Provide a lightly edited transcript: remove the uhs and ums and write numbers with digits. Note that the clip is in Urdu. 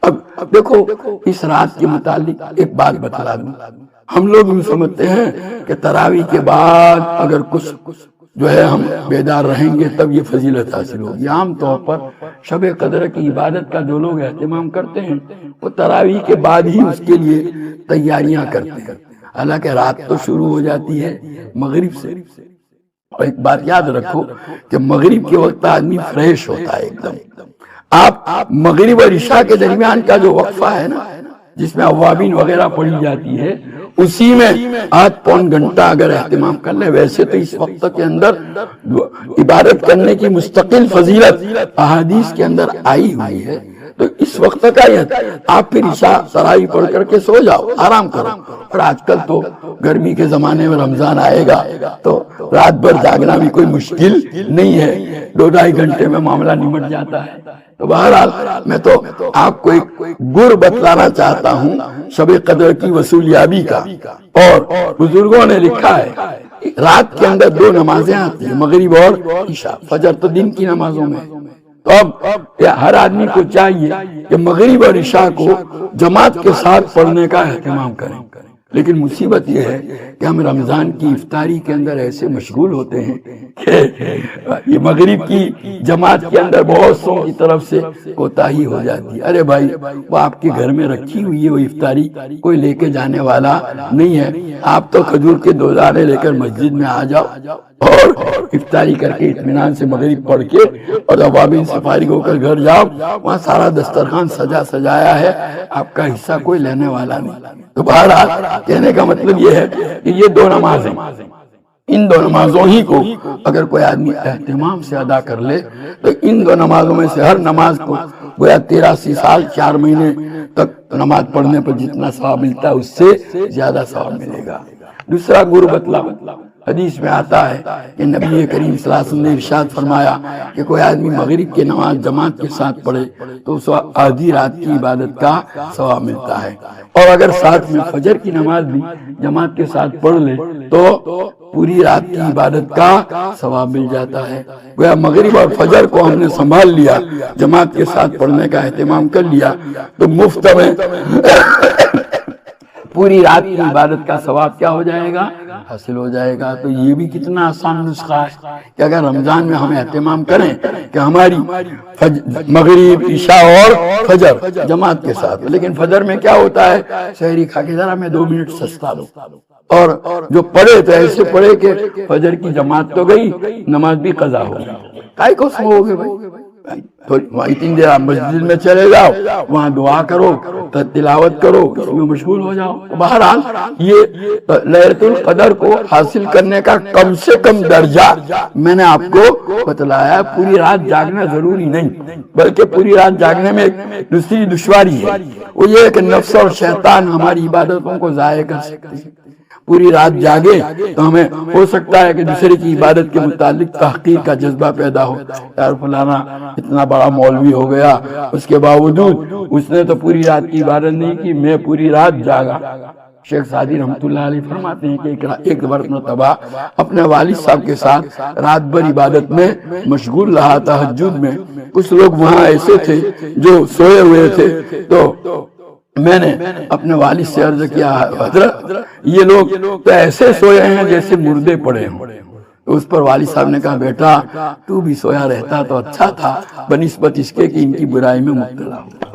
اب دیکھو اس رات کے متعلق ایک بات بتلا دوں، ہم لوگ بھی سمجھتے ہیں کہ تراویح کے بعد اگر کچھ جو ہے ہم بیدار رہیں گے تب یہ فضیلت حاصل ہوگی۔ عام طور پر شب قدر کی عبادت کا جو لوگ اہتمام کرتے ہیں وہ تراویح کے بعد ہی اس کے لیے تیاریاں کرتے ہیں، حالانکہ رات تو شروع ہو جاتی ہے مغرب سے۔ اور ایک بات یاد رکھو کہ مغرب کے وقت آدمی فریش ہوتا ہے ایک دم۔ آپ مغرب اور عشاء کے درمیان کا جو وقفہ ہے نا، جس میں اوابین وغیرہ پڑھی جاتی ہے، اسی میں آدھ پون گھنٹہ اگر اہتمام کر لیں، ویسے تو اس وقت کے اندر عبادت کرنے کی مستقل فضیلت احادیث کے اندر آئی ہوئی ہے، تو اس وقت کا آپ پھر عشاء تراویح پڑھ کر کے سو جاؤ، آرام کرو۔ اور آج کل تو گرمی کے زمانے میں رمضان آئے گا تو رات بھر جاگنا بھی کوئی مشکل نہیں ہے، 2-2.5 گھنٹے میں معاملہ نمٹ جاتا ہے۔ تو بہرحال میں تو آپ کو ایک گر بتلانا چاہتا ہوں شب قدر کی وصولیابی کا، اور بزرگوں نے لکھا ہے رات کے اندر 2 نمازیں آتی ہیں، مغرب اور عشاء۔ فجر تو دن کی نمازوں میں، تو اب ہر آدمی کو چاہیے کہ مغرب اور عشاء کو جماعت کے ساتھ پڑھنے کا اہتمام کریں۔ لیکن مصیبت یہ ہے کہ ہم رمضان کی افطاری کے اندر ایسے مشغول ہوتے ہیں کہ یہ مغرب کی جماعت کے اندر بہت سو کی طرف سے کوتاہی ہو جاتی ہے۔ ارے بھائی، وہ آپ کے گھر میں رکھی ہوئی ہے وہ افطاری، کوئی لے کے جانے والا نہیں ہے، آپ تو کھجور کے 2 دانے لے کر مسجد میں آ جاؤ اور افطاری کر کے اطمینان سے مغرب پڑھ کے اور اوابین سے فارغ ہو کر گھر جاؤ، وہاں سارا دسترخوان سجایا ہے، آپ کا حصہ کوئی لینے والا نہیں۔ تو بہرحال کہنے کا مطلب یہ ہے کہ یہ 2 نمازیں، ان 2 نمازوں ہی کو اگر کوئی آدمی اہتمام سے ادا کر لے تو ان 2 نمازوں میں سے ہر نماز کو گویا 83 سال 4 مہینے تک نماز پڑھنے پر جتنا ثواب ملتا ہے اس سے زیادہ ثواب ملے گا۔ دوسرا گر بتلا، حدیث میں آتا ہے کہ نبی کریم صلی اللہ علیہ وسلم نے ارشاد فرمایا کہ کوئی آدمی مغرب کی نماز جماعت کے ساتھ پڑھے تو اس آدھی رات کی عبادت کا ثواب ملتا ہے، اور اگر ساتھ میں فجر کی نماز بھی جماعت کے ساتھ پڑھ لے تو پوری رات کی عبادت کا ثواب مل جاتا ہے۔ گویا مغرب اور فجر کو ہم نے سنبھال لیا، جماعت کے ساتھ پڑھنے کا اہتمام کر لیا تو مفت میں پوری رات کی عبادت کا ثواب کیا ہو جائے گا؟ حاصل ہو جائے گا۔ تو یہ بھی کتنا آسان نسخہ ہے کہ اگر رمضان میں ہم اہتمام کریں کہ ہماری مغرب عشاء اور فجر جماعت کے ساتھ، لیکن فجر میں کیا ہوتا ہے، سحری کھا کے ذرا میں 2 منٹ سستا لو، اور جو پڑھے تو ایسے پڑھے کہ فجر کی جماعت تو گئی، نماز بھی قضا ہو گئی، کائے کو سو گے بھائی؟ تو اتنی دیر آپ مسجد میں چلے جاؤ، وہاں دعا کرو، تلاوت کرو، اس میں مشغول ہو جاؤ۔ بہرحال یہ لیلۃ القدر کو حاصل کرنے کا کم سے کم درجہ میں نے آپ کو بتلایا۔ پوری رات جاگنا ضروری نہیں، بلکہ پوری رات جاگنے میں ایک دوسری دشواری ہے، وہ یہ ہے کہ نفس اور شیطان ہماری عبادتوں کو ضائع کر سکتے ہیں۔ پوری رات جاگے تو ہمیں ہو سکتا ہے کہ دوسرے کی عبادت کے متعلق تحقیر کا جذبہ پیدا ہو، یار فلانا اتنا بڑا مولوی ہو گیا، اس کے باوجود اس نے تو پوری رات کی عبادت نہیں کی، میں پوری رات جاگا۔ شیخ سعدی رحمۃ اللہ علیہ فرماتے ہیں کہ ایک مرتبہ اپنے والد صاحب کے ساتھ رات بھر عبادت میں مشغول رہا، تہجد میں۔ کچھ لوگ وہاں ایسے تھے جو سوئے ہوئے تھے، تو میں نے اپنے والد سے عرض کیا، حضرت یہ لوگ تو ایسے سوئے ہیں جیسے مردے پڑے ہوں۔ اس پر والد صاحب نے کہا، بیٹا تو بھی سویا رہتا تو اچھا تھا، بنسبت اس کے کہ ان کی برائی میں مبتلا ہو۔